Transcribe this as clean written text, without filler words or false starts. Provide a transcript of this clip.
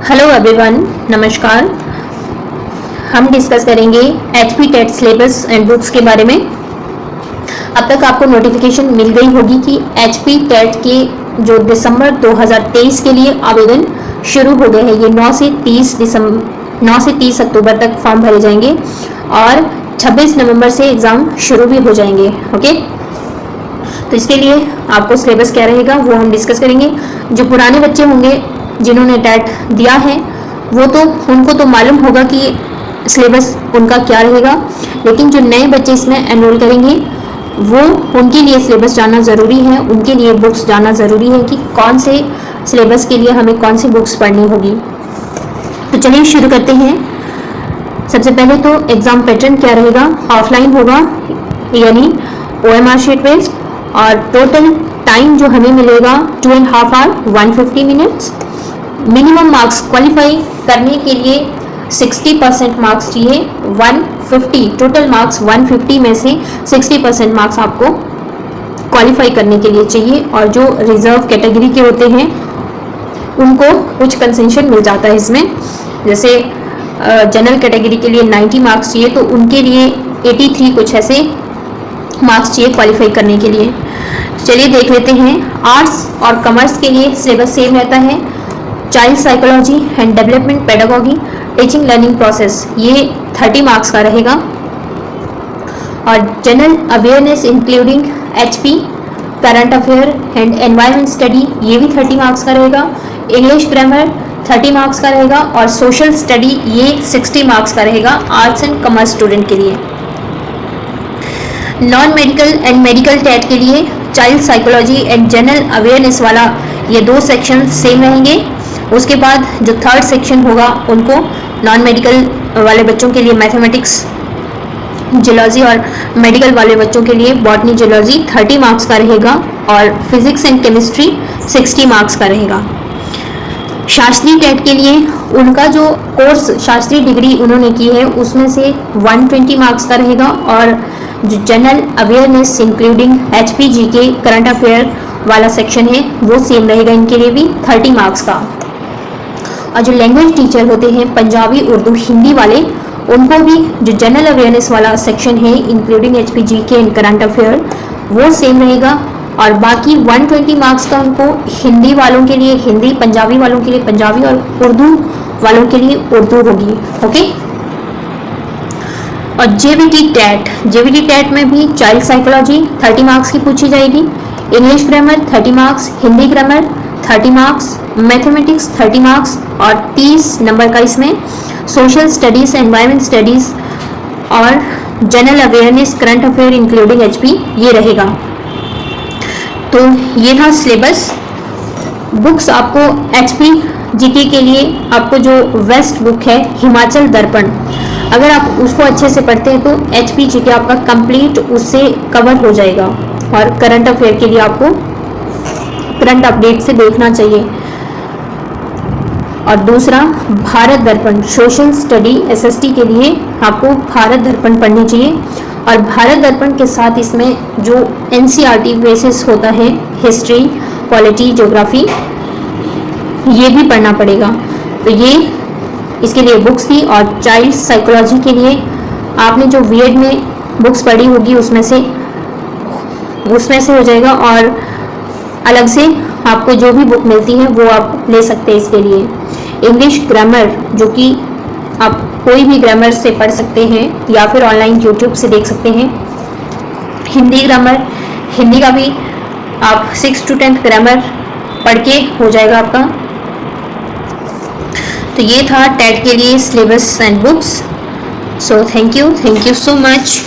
Hello everyone, नमस्कार। हम discuss करेंगे HP TET syllabus and books के बारे में। अब तक आपको नोटिफिकेशन मिल गई होगी कि एचपी टेट के जो दिसंबर 2023 के लिए आवेदन शुरू हो गए हैं। ये 9 से 30 अक्टूबर तक फॉर्म भरे जाएंगे और 26 नवंबर से एग्ज़ाम शुरू भी हो जाएंगे। ओके, तो इसके लिए आपको सिलेबस क्या रहेगा वो हम डिस्कस करेंगे। जो पुराने बच्चे होंगे जिन्होंने टेट दिया है उनको तो मालूम होगा कि सिलेबस उनका क्या रहेगा, लेकिन जो नए बच्चे इसमें एनरोल करेंगे उनके लिए सिलेबस जानना ज़रूरी है। उनके लिए बुक्स जानना ज़रूरी है कि कौन से सिलेबस के लिए हमें कौन सी बुक्स पढ़नी होगी। तो चलिए शुरू करते हैं। सबसे पहले तो एग्ज़ाम पैटर्न क्या रहेगा। ऑफलाइन होगा यानी OMR शीट बेस्ड, और टोटल टाइम जो हमें मिलेगा 2.5 hour 150 minutes. Minimum marks qualify करने के लिए 60% मार्क्स चाहिए। 150 टोटल मार्क्स 150 में से 60% मार्क्स आपको क्वालिफाई करने के लिए चाहिए। और जो रिजर्व कैटेगरी के होते हैं उनको कुछ कंसेशन मिल जाता है इसमें। जैसे जनरल कैटेगरी के लिए 90 मार्क्स चाहिए, तो उनके लिए 83 कुछ ऐसे मार्क्स चाहिए क्वालिफाई करने के लिए। चलिए देख लेते हैं। आर्ट्स और कॉमर्स के लिए सिलेबस सेम रहता है। Child psychology and development pedagogy, teaching learning process, ये 30 मार्क्स का रहेगा। और general awareness including HP, current affair and environment study, ये भी 30 मार्क्स का रहेगा। इंग्लिश ग्रामर 30 मार्क्स का रहेगा। और सोशल स्टडी ये 60 मार्क्स का रहेगा आर्ट्स एंड कॉमर्स स्टूडेंट के लिए। Non medical and medical TET के लिए child psychology and general awareness वाला ये 2 सेक्शन सेम रहेंगे। उसके बाद जो थर्ड सेक्शन होगा उनको नॉन मेडिकल वाले बच्चों के लिए मैथमेटिक्स, जियोलॉजी, और मेडिकल वाले बच्चों के लिए बॉटनी, जियोलॉजी 30 मार्क्स का रहेगा। और फिजिक्स एंड केमिस्ट्री 60 मार्क्स का रहेगा। शास्त्री टेट के लिए उनका जो कोर्स शास्त्री डिग्री उन्होंने की है उसमें से 120 मार्क्स का रहेगा। और जो general awareness including HP, GK, current affair वाला सेक्शन है वो सेम रहेगा, इनके लिए भी 30 मार्क्स का। और जो लैंग्वेज टीचर होते हैं पंजाबी, उर्दू, हिंदी वाले, उनको भी जो जनरल अवेयरनेस वाला सेक्शन है including HP, GK and current affair वो सेम रहेगा। और बाकी 120 मार्क्स का उनको हिंदी वालों के लिए हिंदी, पंजाबी वालों के लिए पंजाबी, और उर्दू वालों के लिए उर्दू होगी। ओके। और JVT टेट में भी चाइल्ड साइकोलॉजी 30 मार्क्स की पूछी जाएगी। English grammar 30 marks, Hindi grammar 30 marks, mathematics 30 marks, और 30 नंबर का इसमें सोशल स्टडीज़, एनवायरनमेंट स्टडीज़ और general awareness, current affair including HP ये रहेगा। तो ये था सिलेबस। बुक्स आपको HP, GK के लिए आपको जो वेस्ट बुक है हिमाचल दर्पण, अगर आप उसको अच्छे से पढ़ते हैं तो HP, GK आपका कंप्लीट उससे कवर हो जाएगा। और करंट अफेयर के लिए आपको करंट अपडेट से देखना चाहिए। और दूसरा भारत दर्पण सोशल स्टडी SST के लिए आपको भारत दर्पण पढ़नी चाहिए। और भारत दर्पण के साथ इसमें जो NCERT बेसिस होता है हिस्ट्री, पॉलिटी, ज्योग्राफी, ये भी पढ़ना पड़ेगा। तो ये इसके लिए बुक्स थी। और चाइल्ड साइकोलॉजी के लिए आपने जो बीएड में बुक्स पढ़ी होगी उसमें से हो जाएगा। और अलग से आपको जो भी बुक मिलती है वो आप ले सकते हैं इसके लिए। इंग्लिश ग्रामर जो कि आप कोई भी ग्रामर से पढ़ सकते हैं या फिर ऑनलाइन YouTube से देख सकते हैं। हिंदी ग्रामर, हिंदी का भी आप 6 to 10 ग्रामर पढ़ के हो जाएगा आपका। तो ये था टेट के लिए syllabus and books. So thank you so much.